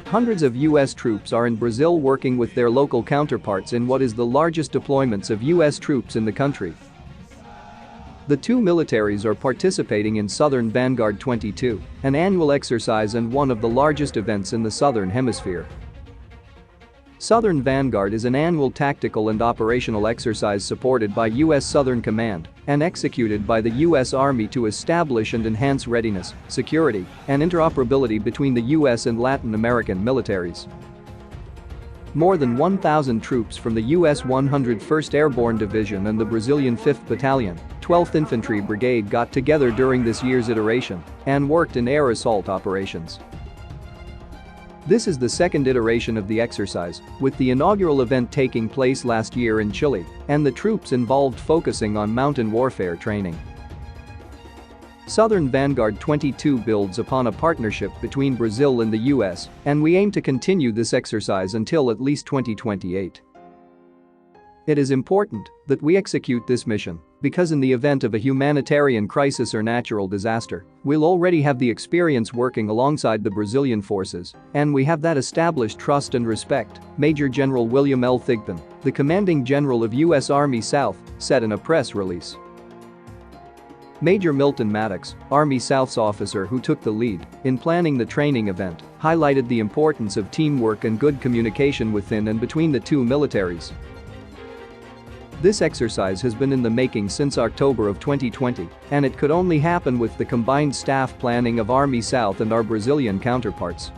Hundreds of U.S. troops are in Brazil working with their local counterparts in what is the largest deployments of U.S. troops in the country. The two militaries are participating in Southern Vanguard 22, an annual exercise and one of the largest events in the Southern Hemisphere. Southern Vanguard is an annual tactical and operational exercise supported by U.S. Southern Command and executed by the U.S. Army to establish and enhance readiness, security, and interoperability between the U.S. and Latin American militaries. More than 1,000 troops from the U.S. 101st Airborne Division and the Brazilian 5th Battalion, 12th Infantry Brigade got together during this year's iteration and worked in air assault operations. This is the second iteration of the exercise, with the inaugural event taking place last year in Chile and the troops involved focusing on mountain warfare training. Southern Vanguard 22 builds upon a partnership between Brazil and the US, and we aim to continue this exercise until at least 2028. It is important that we execute this mission because in the event of a humanitarian crisis or natural disaster, we'll already have the experience working alongside the Brazilian forces, and we have that established trust and respect, Major General William L. Thigpen, the commanding general of U.S. Army South, said in a press release. Major Milton Maddox, Army South's officer who took the lead in planning the training event, highlighted the importance of teamwork and good communication within and between the two militaries. This exercise has been in the making since October of 2020, and it could only happen with the combined staff planning of Army South and our Brazilian counterparts.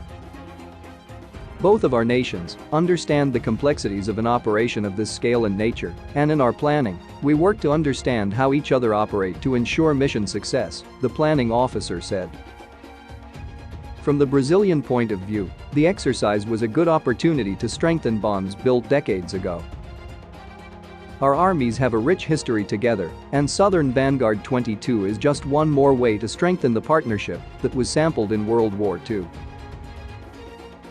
Both of our nations understand the complexities of an operation of this scale and nature, and in our planning, we work to understand how each other operate to ensure mission success, the planning officer said. From the Brazilian point of view, the exercise was a good opportunity to strengthen bonds built decades ago. Our armies have a rich history together, and Southern Vanguard 22 is just one more way to strengthen the partnership that was sampled in World War II.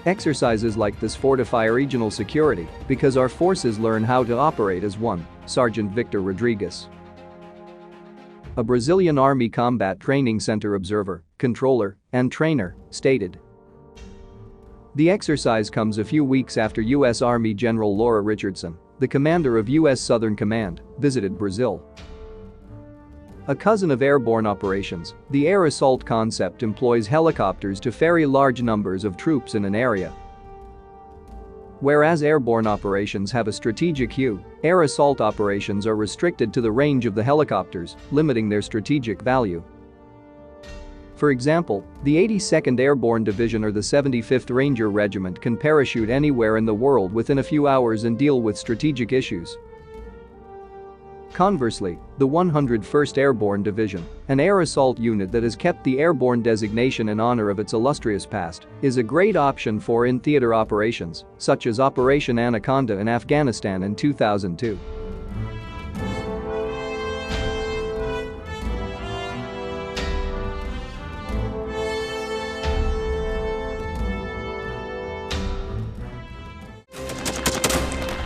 Exercises like this fortify regional security because our forces learn how to operate as one, Sergeant Victor Rodrigues, a Brazilian Army Combat Training Center observer, controller, and trainer, stated. The exercise comes a few weeks after U.S. Army General Laura Richardson, the commander of U.S. Southern Command, visited Brazil. A cousin of airborne operations, the air assault concept employs helicopters to ferry large numbers of troops in an area. Whereas airborne operations have a strategic hue, air assault operations are restricted to the range of the helicopters, limiting their strategic value. For example, the 82nd Airborne Division or the 75th Ranger Regiment can parachute anywhere in the world within a few hours and deal with strategic issues. Conversely, the 101st Airborne Division, an air assault unit that has kept the airborne designation in honor of its illustrious past, is a great option for in-theater operations, such as Operation Anaconda in Afghanistan in 2002.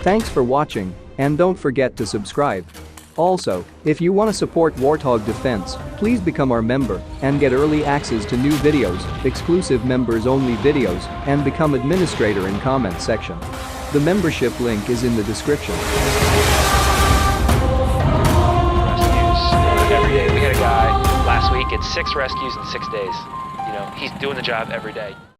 Thanks for watching, and don't forget to subscribe. Also, if you want to support Warthog Defense, please become our member and get early access to new videos, exclusive members-only videos, and become administrator in comment section. The membership link is in the description. Rescues every day. We had a guy last week, it's 6 rescues in 6 days. You know, he's doing the job every day.